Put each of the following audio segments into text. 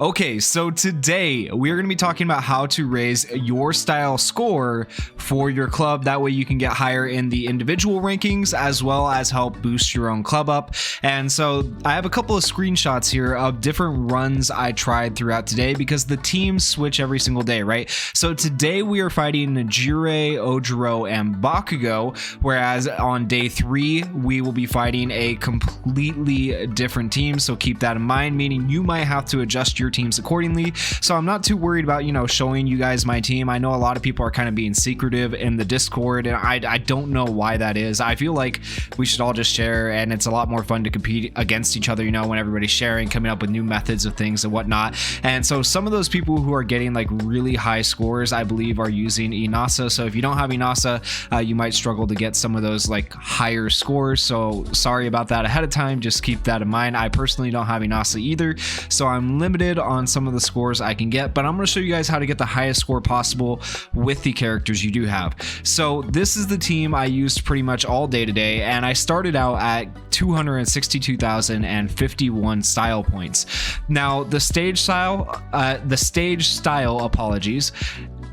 Okay, so today we are going to be talking about how to raise your style score for your club. That way you can get higher in the individual rankings as well as help boost your own club up. And so I have a couple of screenshots here of different runs I tried throughout today because the teams switch every single day, right? So today we are fighting Nejire, Ojiro, and Bakugo, whereas on day 3 we will be fighting a completely different team. So keep that in mind, meaning you might have to adjust your teams accordingly. So I'm not too worried about, showing you guys my team. I know a lot of people are kind of being secretive in the Discord, and I don't know why that is. I feel like we should all just share, and it's a lot more fun to compete against each other, when everybody's sharing, coming up with new methods of things and whatnot. And so some of those people who are getting like really high scores, I believe, are using Inasa. So if you don't have Inasa, you might struggle to get some of those like higher scores. So sorry about that ahead of time. Just keep that in mind. I personally don't have Inasa either, so I'm limited on some of the scores I can get, but I'm going to show you guys how to get the highest score possible with the characters you do have. So this is the team I used pretty much all day today, and I started out at 262,051 style points. Now the stage style, apologies,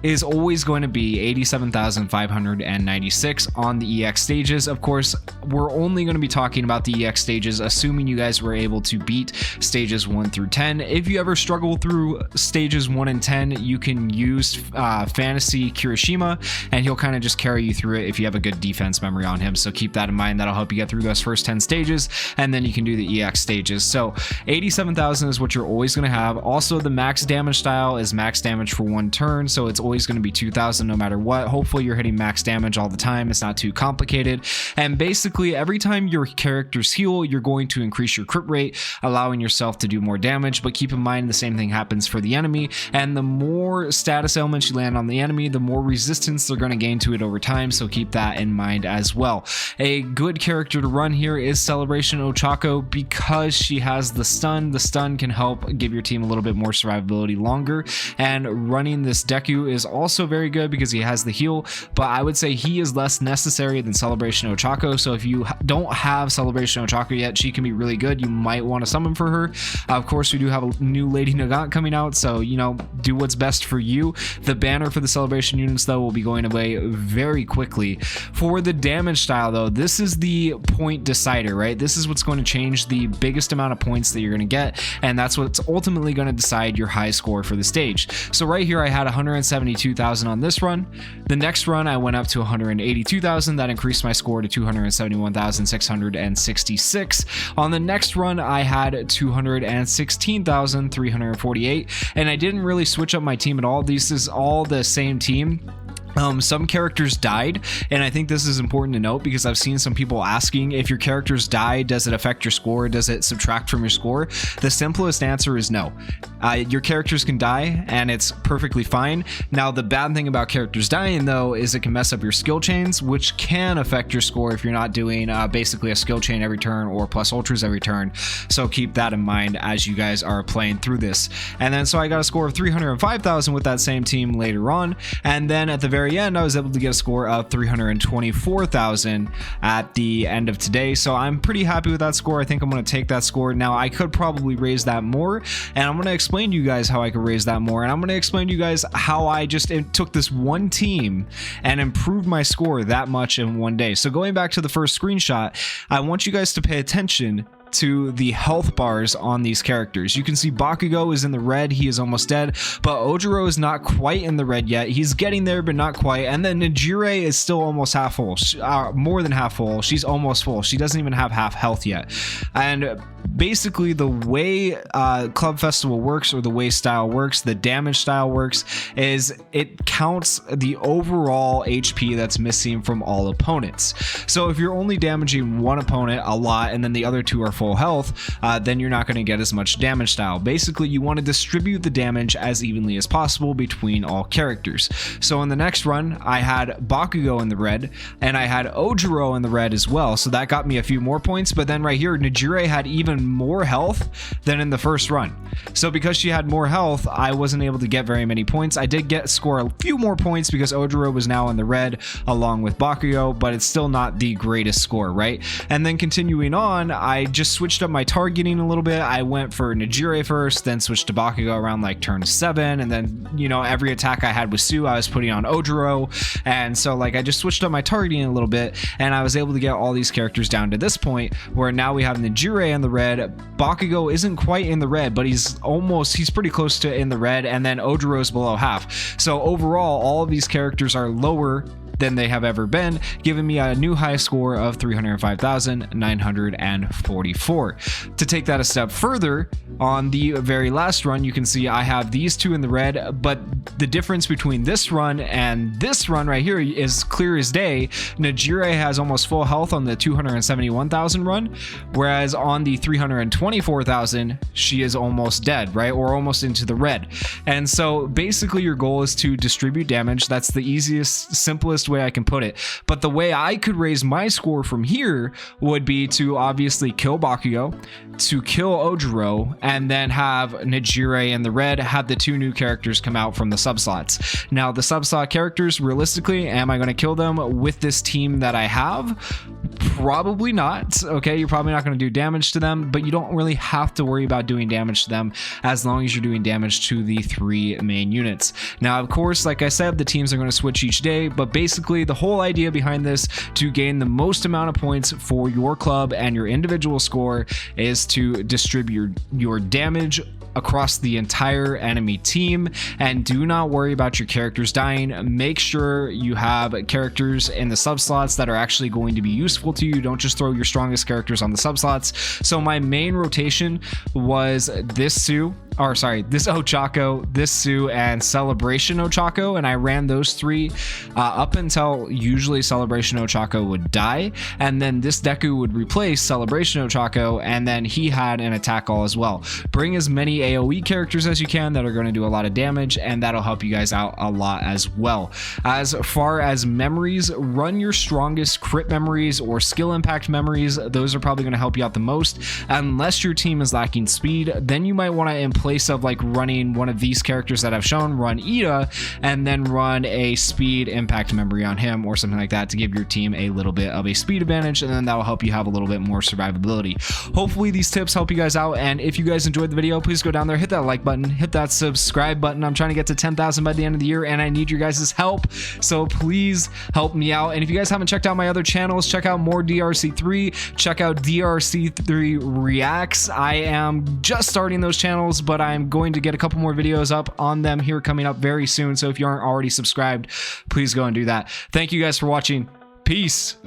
is always going to be 87,596 on the EX stages. Of course, we're only going to be talking about the EX stages, assuming you guys were able to beat stages 1 through 10. If you ever struggle through stages 1 and 10, you can use Fantasy Kirishima, and he'll kind of just carry you through it if you have a good defense memory on him. So keep that in mind. That'll help you get through those first 10 stages, and then you can do the EX stages. So 87,000 is what you're always going to have. Also, the max damage style is max damage for 1 turn, so it's always going to be 2,000 no matter what. Hopefully you're hitting max damage all the time. It's not too complicated. And basically every time your characters heal, you're going to increase your crit rate, allowing yourself to do more damage. But keep in mind the same thing happens for the enemy, and the more status elements you land on the enemy, the more resistance they're going to gain to it over time. So keep that in mind as well. A good character to run here is Celebration Ochako because she has the stun. The stun can help give your team a little bit more survivability longer, and running this Deku is also very good because he has the heal, but I would say he is less necessary than Celebration Ochako. So if you don't have Celebration Ochako yet, she can be really good. You might want to summon for her. Of course, we do have a new Lady Nagant coming out, so do what's best for you. The banner for the Celebration units though will be going away very quickly. For the damage style though, this is the point decider, right? This is what's going to change the biggest amount of points that you're going to get, and that's what's ultimately going to decide your high score for the stage. So right here I had 172,000 on this run. The next run I went up to 182,000. That increased my score to 271,666. On the next run I had 216,348, and I didn't really switch up my team at all. This is all the same team. Some characters died, and I think this is important to note because I've seen some people asking, if your characters die, does it affect your score? Does it subtract from your score? The simplest answer is no. Your characters can die, and it's perfectly fine. Now, the bad thing about characters dying, though, is it can mess up your skill chains, which can affect your score if you're not doing basically a skill chain every turn or plus ultras every turn. So keep that in mind as you guys are playing through this. And then so I got a score of 305,000 with that same team later on, and then at the very end I was able to get a score of 324,000 at the end of today. So I'm pretty happy with that score. I think I'm going to take that score. Now I could probably raise that more, and I'm going to explain to you guys how I could raise that more, and I'm going to explain to you guys how I just took this one team and improved my score that much in one day. So going back to the first screenshot, I want you guys to pay attention to the health bars on these characters. You can see Bakugo is in the red, he is almost dead, but Ojiro is not quite in the red yet. He's getting there, but not quite. And then Nejire is still almost half full, more than half full. She's almost full. She doesn't even have half health yet. And basically the way Club Festival works, or the way style works, the damage style works, is it counts the overall HP that's missing from all opponents. So if you're only damaging one opponent a lot and then the other two are full health, then you're not going to get as much damage style. Basically, you want to distribute the damage as evenly as possible between all characters. So in the next run, I had Bakugo in the red, and I had Ojiro in the red as well. So that got me a few more points. But then right here, Nejire had even more health than in the first run. So because she had more health, I wasn't able to get very many points. I did score a few more points because Ojiro was now in the red along with Bakugo, but it's still not the greatest score, right? And then continuing on, I just just switched up my targeting a little bit. I went for Nejire first, then switched to Bakugo around like turn 7, and then, you know, every attack I had with Sue I was putting on Ojiro, and so like I just switched up my targeting a little bit, and I was able to get all these characters down to this point where now we have Nejire in the red. Bakugo isn't quite in the red, but he's pretty close to in the red, and then Ojiro's below half. So overall, all of these characters are lower than they have ever been, giving me a new high score of 305,944. To take that a step further, on the very last run, you can see I have these two in the red, but the difference between this run and this run right here is clear as day. Nejire has almost full health on the 271,000 run, whereas on the 324,000, she is almost dead, right? Or almost into the red. And so basically your goal is to distribute damage. That's the easiest, simplest way I can put it. But the way I could raise my score from here would be to obviously kill Bakugo, to kill Ojiro, and then have Nejire in the red, have the two new characters come out from the subslots. Now the subslot characters, realistically, am I going to kill them with this team that I have? Probably not. Okay, you're probably not going to do damage to them, but you don't really have to worry about doing damage to them as long as you're doing damage to the 3 main units. Now of course, like I said, the teams are going to switch each day, but basically the whole idea behind this, to gain the most amount of points for your club and your individual score, is to distribute your damage across the entire enemy team, and do not worry about your characters dying. Make sure you have characters in the subslots that are actually going to be useful to you. Don't just throw your strongest characters on the subslots. So my main rotation was this Ochako, this Sue, and Celebration Ochako, and I ran those 3 up until usually Celebration Ochako would die, and then this Deku would replace Celebration Ochako, and then he had an attack all as well. Bring as many AoE characters as you can that are going to do a lot of damage, and that'll help you guys out a lot as well. As far as memories, run your strongest crit memories or skill impact memories. Those are probably going to help you out the most. Unless your team is lacking speed, then you might want to, in place of like running one of these characters that I've shown, run Ida, and then run a speed impact memory on him or something like that to give your team a little bit of a speed advantage, and then that will help you have a little bit more survivability. Hopefully these tips help you guys out, and if you guys enjoyed the video, please go down there, hit that like button, hit that subscribe button. I'm trying to get to 10,000 by the end of the year, and I need your guys' help, so please help me out. And if you guys haven't checked out my other channels, check out more DRC3, check out DRC3 Reacts. I am just starting those channels, but I'm going to get a couple more videos up on them here coming up very soon, so if you aren't already subscribed, please go and do that. Thank you guys for watching. Peace.